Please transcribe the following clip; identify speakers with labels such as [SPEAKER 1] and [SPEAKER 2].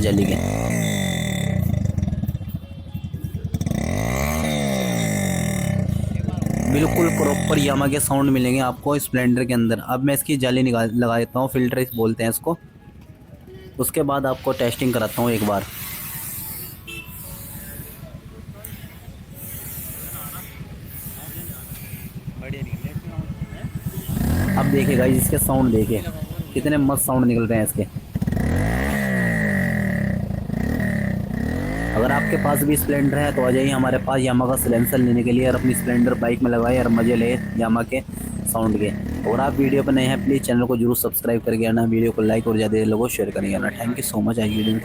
[SPEAKER 1] जाली के। बिल्कुल प्रॉपर यामा के साउंड मिलेंगे आपको स्प्लेंडर के अंदर। अब मैं इसकी जाली निकाल लगा देता हूँ, फिल्टर इस बोलते हैं इसको। उसके बाद आपको टेस्टिंग कराता हूँ एक बार। अब देखिए गाइस इसके साउंड देखिए कितने मस्त साउंड निकल रहे हैं इसके। अगर आपके पास भी स्प्लेंडर है तो आ जाइए हमारे पास यामा का सिलेंसर लेने के लिए और अपनी स्प्लेंडर बाइक में लगाए और मजे ले यामा के साउंड के। और आप वीडियो पर नए हैं प्लीज़ चैनल को जरूर सब्सक्राइब करके आना, वीडियो को लाइक और ज़्यादा लोगों को शेयर करेंगे ना। थैंक यू सो मच आज वीडियो में।